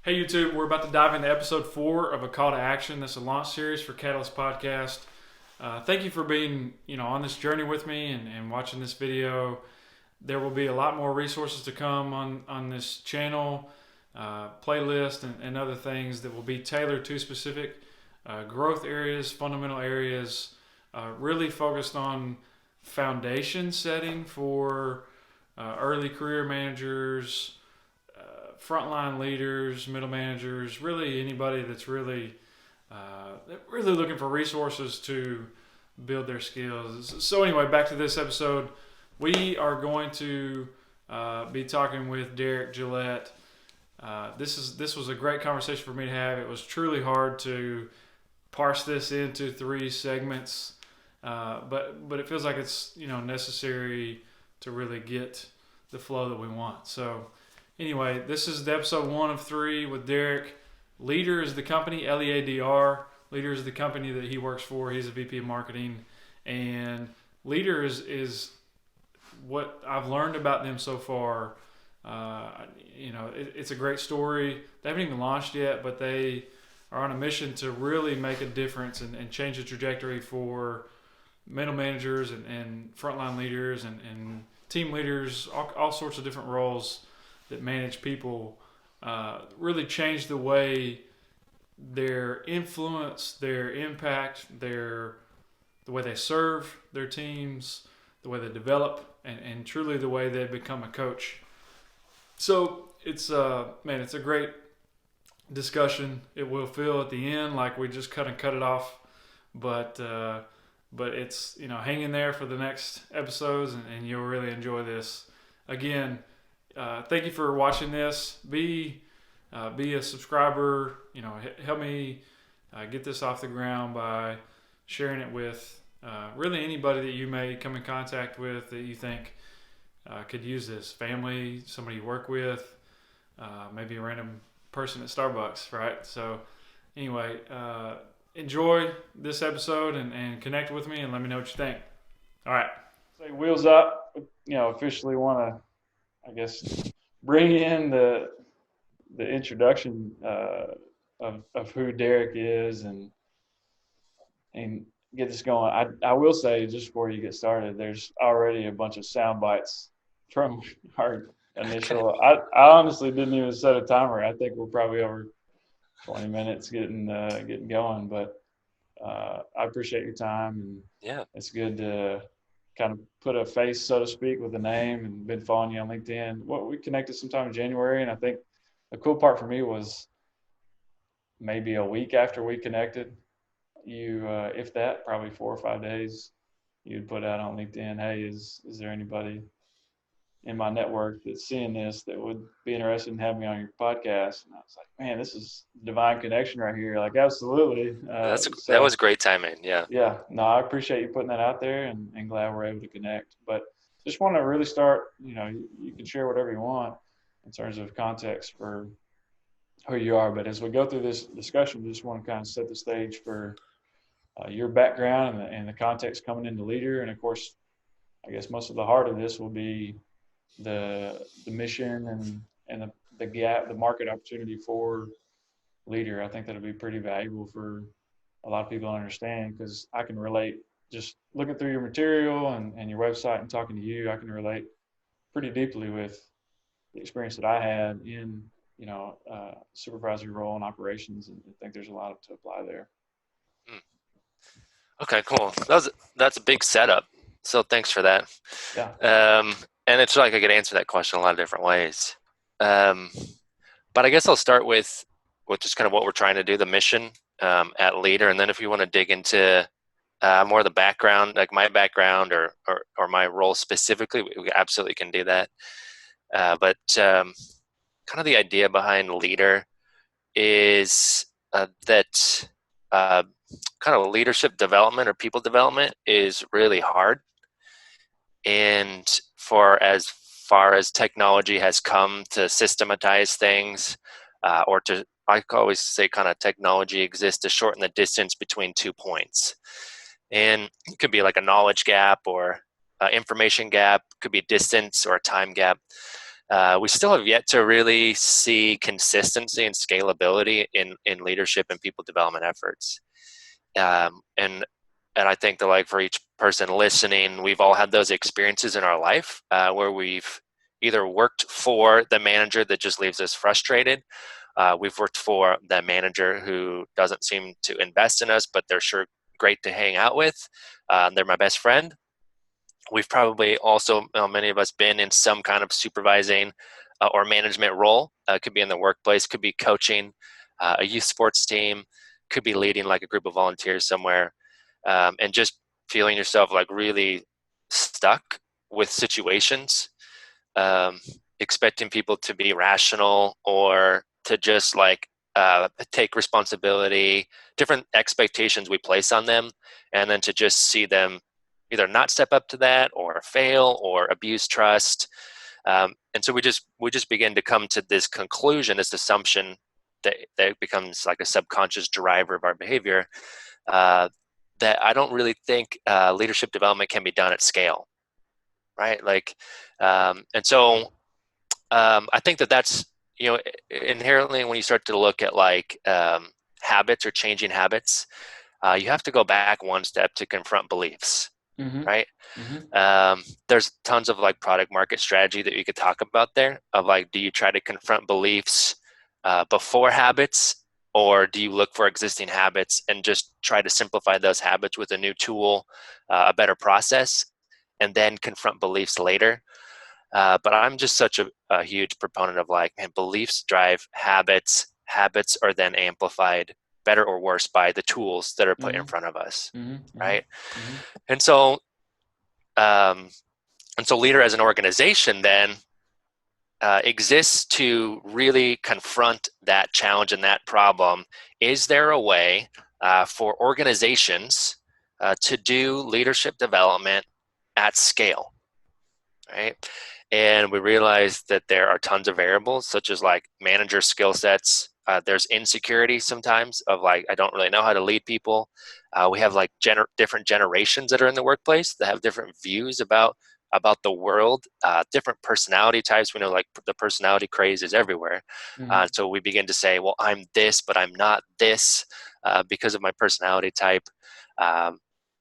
Hey YouTube, we're about to dive into episode 4 of a call to action. This is a launch series for Katalyst podcast. Thank you for being, on this journey with me and watching this video. There will be a lot more resources to come on this channel, playlist and other things that will be tailored to specific growth areas, fundamental areas, really focused on foundation setting for early career managers, frontline leaders, middle managers, really anybody that's really looking for resources to build their skills. So anyway, back to this episode. We are going to be talking with Derek Gillette. This was a great conversation for me to have. It was truly hard to parse this into 3 segments, but it feels like it's necessary to really get the flow that we want. So anyway, this is the episode 1 of 3 with Derek. LEADR is the company, LEADR. LEADR is the company that he works for. He's a VP of marketing, and LEADR is what I've learned about them so far. It's a great story. They haven't even launched yet, but they are on a mission to really make a difference and change the trajectory for middle managers and frontline leaders and team leaders, all sorts of different roles that manage people, really change the way their influence, their impact, the way they serve their teams, the way they develop, and truly the way they become a coach. So it's a great discussion. It will feel at the end like we just cut it off, but it's hang in there for the next episodes, and you'll really enjoy this. Again, thank you for watching this. Be a subscriber. Help me get this off the ground by sharing it with really anybody that you may come in contact with that you think could use this. Family, somebody you work with, maybe a random person at Starbucks, right? So anyway, enjoy this episode and connect with me and let me know what you think. All right. Say wheels up. Officially want to, I guess, bring in the introduction of who Derek is and get this going. I will say, just before you get started, there's already a bunch of sound bites from our initial. I honestly didn't even set a timer. I think we're probably over 20 minutes getting going, but I appreciate your time, and it's good to kind of put a face, so to speak, with a name, and been following you on LinkedIn. We connected sometime in January, and I think the cool part for me was maybe a week after we connected, you, if that, probably 4 or 5 days, you'd put out on LinkedIn, hey, is there anybody in my network that's seeing this that would be interested in having me on your podcast? And I was like, man, this is divine connection right here. Like, absolutely. That was great timing. Yeah. Yeah. No, I appreciate you putting that out there, and glad we're able to connect. But just want to really start, you can share whatever you want in terms of context for who you are. But as we go through this discussion, we just want to kind of set the stage for your background and the context coming into LEADR. And of course, I guess most of the heart of this will be the mission and the gap, the market opportunity for LEADR. I think that'll be pretty valuable for a lot of people to understand, because I can relate, just looking through your material and your website and talking to you, I can relate pretty deeply with the experience that I had in supervisory role and operations, and I think there's a lot to apply there. Okay, cool. That's a big setup. So thanks for that. Yeah. And it's like I could answer that question a lot of different ways. But I guess I'll start with just kind of what we're trying to do, the mission at LEADR, and then if you want to dig into more of the background, like my background or my role specifically, we absolutely can do that. But kind of the idea behind LEADR is that kind of leadership development or people development is really hard. And for as far as technology has come to systematize things, or to, I always say, kind of technology exists to shorten the distance between 2 points. And it could be like a knowledge gap or information gap, could be distance or a time gap. we still have yet to really see consistency and scalability in leadership and people development efforts. And I think that, like, for each person listening, we've all had those experiences in our life where we've either worked for the manager that just leaves us frustrated. We've worked for the manager who doesn't seem to invest in us, but they're sure great to hang out with. They're my best friend. We've probably also, many of us, been in some kind of supervising or management role. Could be in the workplace, could be coaching a youth sports team, could be leading like a group of volunteers somewhere, and just feeling yourself like really stuck with situations, expecting people to be rational or to just like take responsibility, different expectations we place on them, and then to just see them either not step up to that or fail or abuse trust. And so we just begin to come to this conclusion, this assumption that becomes like a subconscious driver of our behavior, that I don't really think leadership development can be done at scale, right? Like, and so I think that's, inherently when you start to look at like habits or changing habits, you have to go back one step to confront beliefs, right? There's tons of like product market strategy that you could talk about there of like, do you try to confront beliefs before habits, or do you look for existing habits and just try to simplify those habits with a new tool, a better process, and then confront beliefs later? But I'm just such a huge proponent of like, man, beliefs drive habits. Habits are then amplified, better or worse, by the tools that are put in front of us, right? And so, Leader as an organization then exists to really confront that challenge and that problem. Is there a way for organizations to do leadership development at scale, right? And we realized that there are tons of variables, such as like manager skill sets. There's insecurity sometimes of like, I don't really know how to lead people. We have like different generations that are in the workplace that have different views about the world, different personality types. We know like the personality craze is everywhere. So we begin to say, well, I'm this, but I'm not this because of my personality type.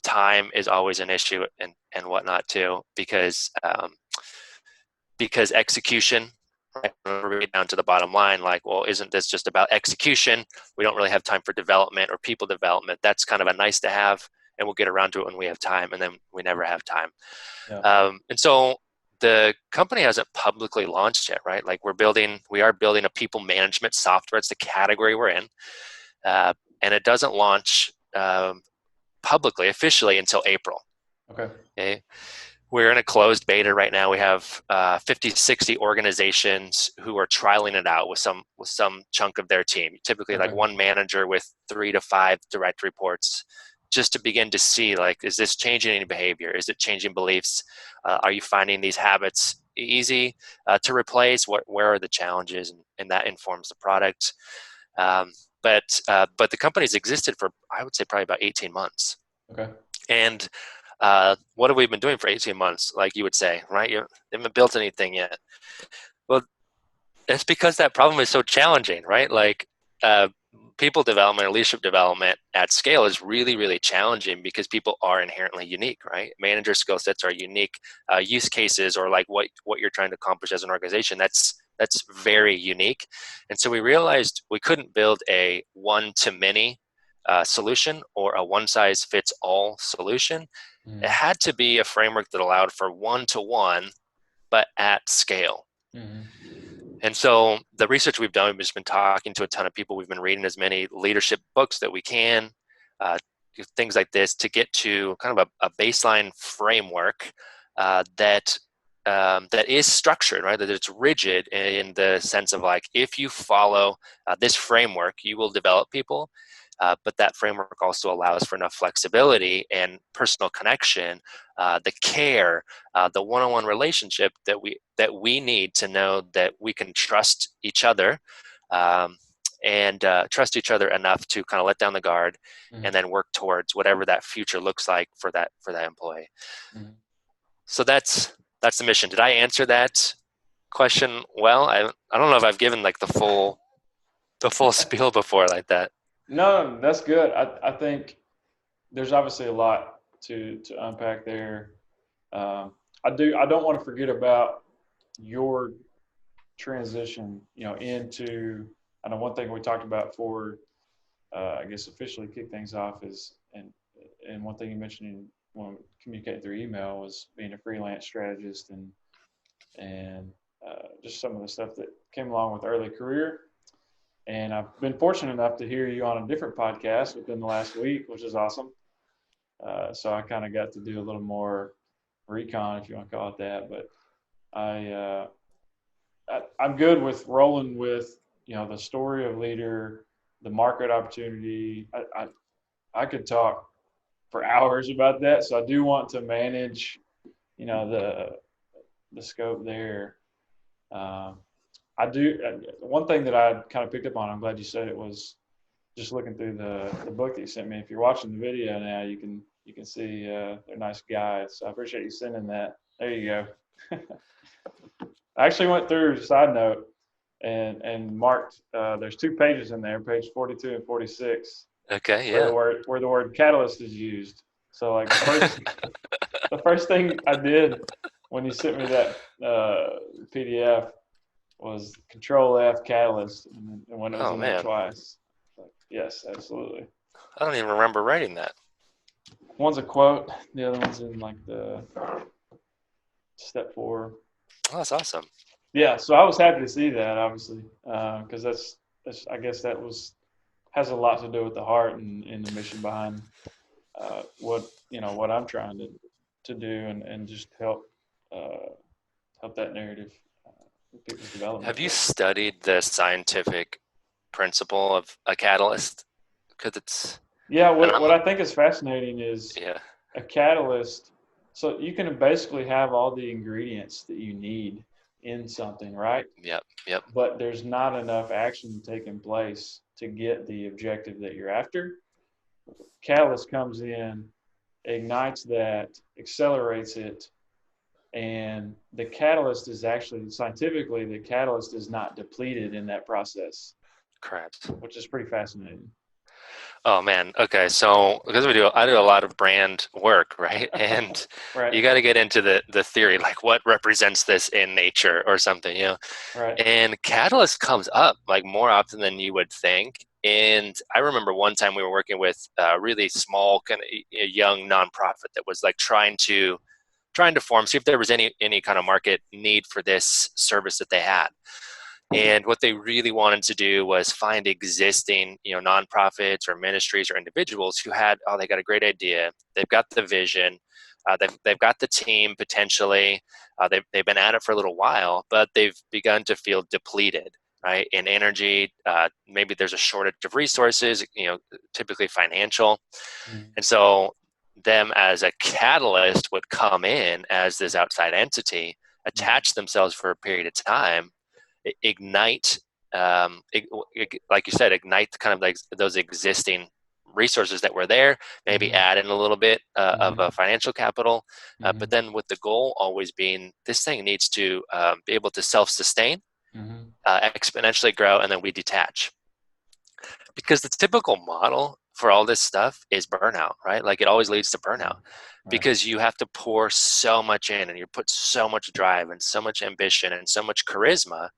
Time is always an issue and whatnot too, because execution, right? We're down to the bottom line, like, well, isn't this just about execution? We don't really have time for development or people development. That's kind of a nice to have, and we'll get around to it when we have time, and then we never have time. Yeah. And so the company hasn't publicly launched yet, right? Like we are building a people management software. It's the category we're in. And it doesn't launch publicly, officially, until April. Okay. We're in a closed beta right now. We have 50, 60 organizations who are trialing it out with some chunk of their team, typically like one manager with 3 to 5 direct reports, just to begin to see, like, is this changing any behavior? Is it changing beliefs? Are you finding these habits easy to replace? Where are the challenges? And that informs the product. But the company's existed for, I would say, probably about 18 months. Okay. And what have we been doing for 18 months? Like you would say, right? You haven't built anything yet. Well, it's because that problem is so challenging, right? Like people development or leadership development at scale is really, really challenging because people are inherently unique, right? Manager skill sets are unique. Use cases or like what you're trying to accomplish as an organization, that's very unique. And so we realized we couldn't build a one-to-many solution or a one-size-fits-all solution. It had to be a framework that allowed for one-to-one, but at scale. And so the research we've done, we've just been talking to a ton of people. We've been reading as many leadership books that we can, things like this, to get to kind of a baseline framework that is structured, right? That it's rigid in the sense of like, if you follow this framework, you will develop people. But that framework also allows for enough flexibility and personal connection, the care, the one-on-one relationship that we need to know that we can trust each other, and trust each other enough to kind of let down the guard and then work towards whatever that future looks like for that employee. So that's the mission. Did I answer that question well. I don't know if I've given like the full spiel before like that. No, that's good. I think there's obviously a lot to unpack there. I don't want to forget about your transition, into. I know one thing we talked about for, I guess, officially kick things off is, and one thing you mentioned when communicating through email was being a freelance strategist and just some of the stuff that came along with early career. And I've been fortunate enough to hear you on a different podcast within the last week, which is awesome. So I kind of got to do a little more recon, if you want to call it that. But I'm good with rolling with the story of LEADR, the market opportunity. I could talk for hours about that, so I do want to manage the scope there. I do. One thing that I kind of picked up on, I'm glad you said it, was just looking through the book that you sent me. If you're watching the video now, you can see they're nice guides. So I appreciate you sending that. There you go. I actually went through, side note, and marked. There's 2 pages in there, page 42 and 46, Okay, where yeah. the word Katalyst is used. So like the first thing I did when you sent me that PDF was Control F Katalyst, and when it was Oh in there man, twice, like, yes, absolutely. I don't even remember writing that. One's a quote, the other one's in like the step 4. Oh, that's awesome. Yeah, so I was happy to see that, obviously, because that's I guess that has a lot to do with the heart and the mission behind what I'm trying to do and just help that narrative with people's development. Have you But studied the scientific principle of a catalyst? Because it's, yeah, and what I'm, I think is fascinating is yeah, a catalyst. So you can basically have all the ingredients that you need in something, right? yep, yep, But there's not enough action taking place to get the objective that you're after. Catalyst comes in, ignites that, accelerates it, and the catalyst is actually, scientifically, the catalyst is not depleted in that process, correct. which is pretty fascinating. Oh man, okay. So because I do a lot of brand work, right? And Right, you got to get into the theory, like what represents this in nature or something, you know. right. And catalyst comes up like more often than you would think. And I remember one time we were working with a really small kind of young nonprofit that was like trying to form, see if there was any kind of market need for this service that they had. And what they really wanted to do was find existing, nonprofits or ministries or individuals who had, they got a great idea, they've got the vision, they've got the team potentially, they've been at it for a little while, but they've begun to feel depleted, right, in energy. Maybe there's a shortage of resources, typically financial, Mm-hmm. and so them as a catalyst would come in as this outside entity, attach themselves for a period of time, ignite, like you said, ignite kind of like those existing resources that were there, maybe Mm-hmm. add in a little bit of Mm-hmm. a financial capital, Mm-hmm. but then with the goal always being this thing needs to be able to self-sustain, Mm-hmm. exponentially grow, and then we detach. Because the typical model for all this stuff is burnout, right? Like it always leads to burnout Right. because you have to pour so much in and you put so much drive and so much ambition and so much charisma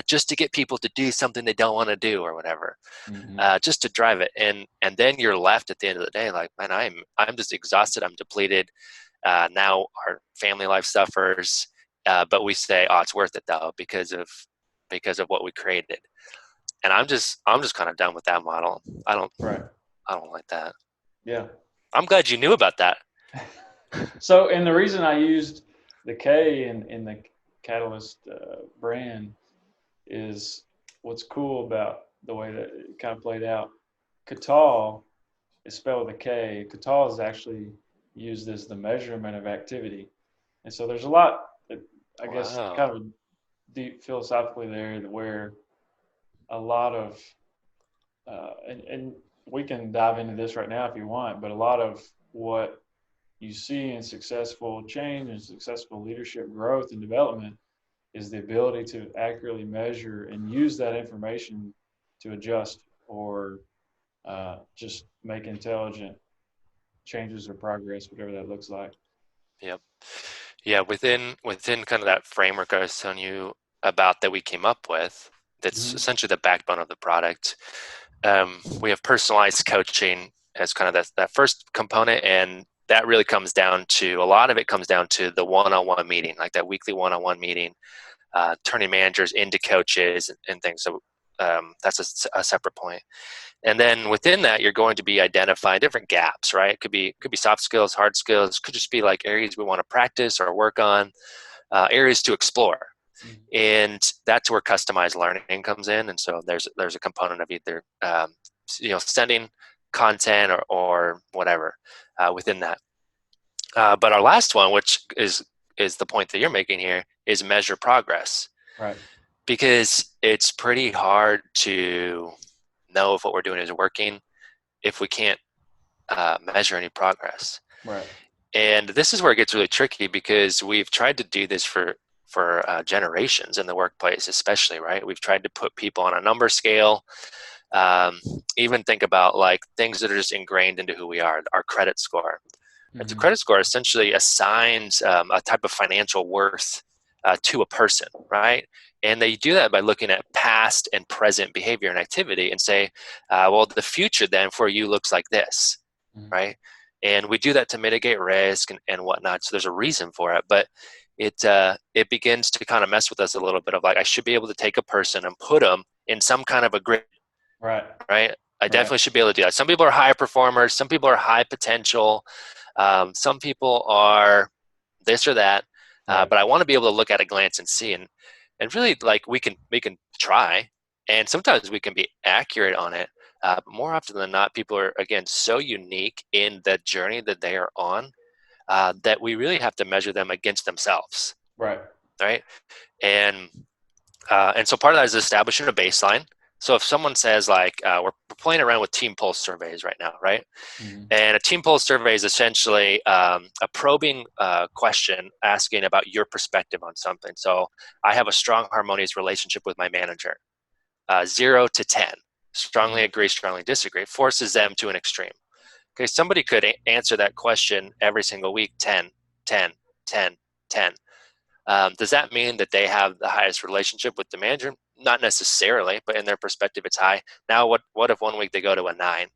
just to get people to do something they don't want to do or whatever, Mm-hmm. just to drive it. And then you're left at the end of the day like, man, I'm just exhausted. I'm depleted. Now our family life suffers, but we say, oh, it's worth it though because of what we created. And I'm just kind of done with that model. Right. I don't like that. Yeah. I'm glad you knew about that. So, and the reason I used the K in the Katalyst brand is what's cool about the way that it kind of played out. Katal is spelled with a K. Katal is actually used as the measurement of activity. And so there's a lot, I guess, Wow. kind of deep philosophically there where a lot of, and we can dive into this right now if you want, but a lot of what you see in successful change and successful leadership growth and development is the ability to accurately measure and use that information to adjust or just make intelligent changes or progress, whatever that looks like. Yep. Yeah, within kind of that framework I was telling you about that we came up with, that's essentially the backbone of the product. We have personalized coaching as kind of that first component, and that really comes down to, a lot of it comes down to the one-on-one meeting, like that weekly one-on-one meeting, turning managers into coaches and things. So that's a separate point. And then within that, you're going to be identifying different gaps, right? It could be soft skills, hard skills, could just be like areas we want to practice or work on, areas to explore. And that's where customized learning comes in. And so there's a component of either sending content or whatever within that. But our last one, which is the point that you're making here, is measure progress. Right. Because it's pretty hard to know if what we're doing is working if we can't measure any progress. Right. And this is where it gets really tricky, because we've tried to do this for generations in the workplace, especially, right? We've tried to put people on a number scale. Even think about like things that are just ingrained into who we are, our credit score. Mm-hmm. The credit score essentially assigns a type of financial worth to a person, right? And they do that by looking at past and present behavior and activity and say, well, the future then for you looks like this, right? And we do that to mitigate risk and whatnot. So there's a reason for it, but it begins to kind of mess with us a little bit of like, I should be able to take a person and put them in some kind of a grid, right? I definitely should be able to do that. Some people are high performers. Some people are high potential. Some people are this or that. But I want to be able to look at a glance and see, and really, like, we can try, and sometimes we can be accurate on it. But more often than not, people are, again, so unique in the journey that they are on that we really have to measure them against themselves. Right. And so part of that is establishing a baseline. So if someone says, like, we're playing around with team pulse surveys right now, right? Mm-hmm. And a team pulse survey is essentially a probing question asking about your perspective on something. So I have a strong, harmonious relationship with my manager, 0 to 10. Strongly agree, strongly disagree. Forces them to an extreme. Okay, somebody could answer that question every single week, 10, 10, 10, 10. Does that mean that they have the highest relationship with the manager? Not necessarily, but in their perspective, it's high. Now, what if one week they go to a 9?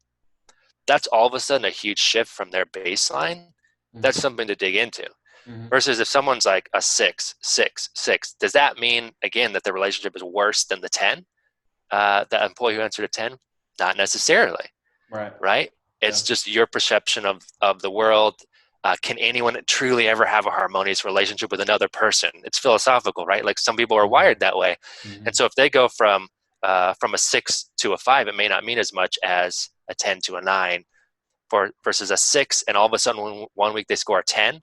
That's all of a sudden a huge shift from their baseline. Mm-hmm. That's something to dig into. Mm-hmm. Versus if someone's like a 6, 6, 6, does that mean, again, that the relationship is worse than the 10? The employee who answered a 10? Not necessarily. Right? It's just your perception of the world. Can anyone truly ever have a harmonious relationship with another person? It's philosophical, right? Like, some people are wired that way. Mm-hmm. And so if they go from a 6 to a 5, it may not mean as much as a 10 to a 9 versus a 6. And all of a sudden, one week they score a 10.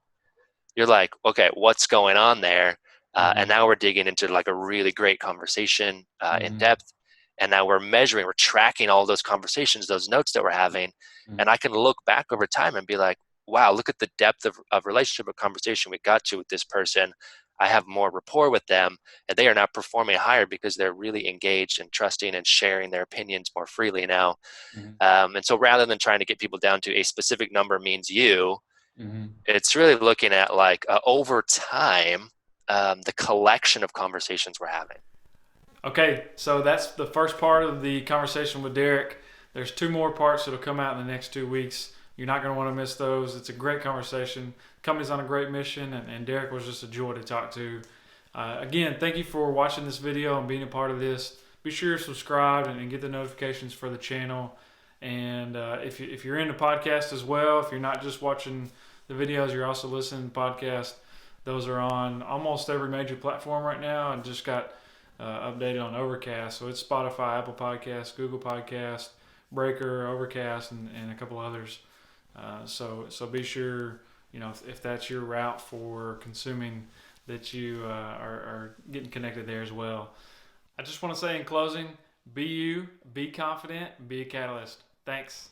You're like, okay, what's going on there? And now we're digging into like a really great conversation in depth. And now we're measuring, we're tracking all those conversations, those notes that we're having. Mm-hmm. And I can look back over time and be like, wow, look at the depth of relationship or conversation we got to with this person. I have more rapport with them, and they are now performing higher because they're really engaged and trusting and sharing their opinions more freely now. Mm-hmm. And so rather than trying to get people down to a specific number means you, it's really looking at like over time, the collection of conversations we're having. Okay, so that's the first part of the conversation with Derek. There's 2 more parts that'll come out in the next 2 weeks. You're not going to want to miss those. It's a great conversation. The company's on a great mission, and Derek was just a joy to talk to. Again, thank you for watching this video and being a part of this. Be sure to subscribe and get the notifications for the channel. And if you're into podcasts as well, if you're not just watching the videos, you're also listening to podcasts. Those are on almost every major platform right now, and just got updated on Overcast. So it's Spotify, Apple Podcasts, Google Podcasts, Breaker, Overcast, and a couple others. So be sure, if that's your route for consuming, that you are getting connected there as well. I just want to say in closing, be you, be confident, be a catalyst. Thanks.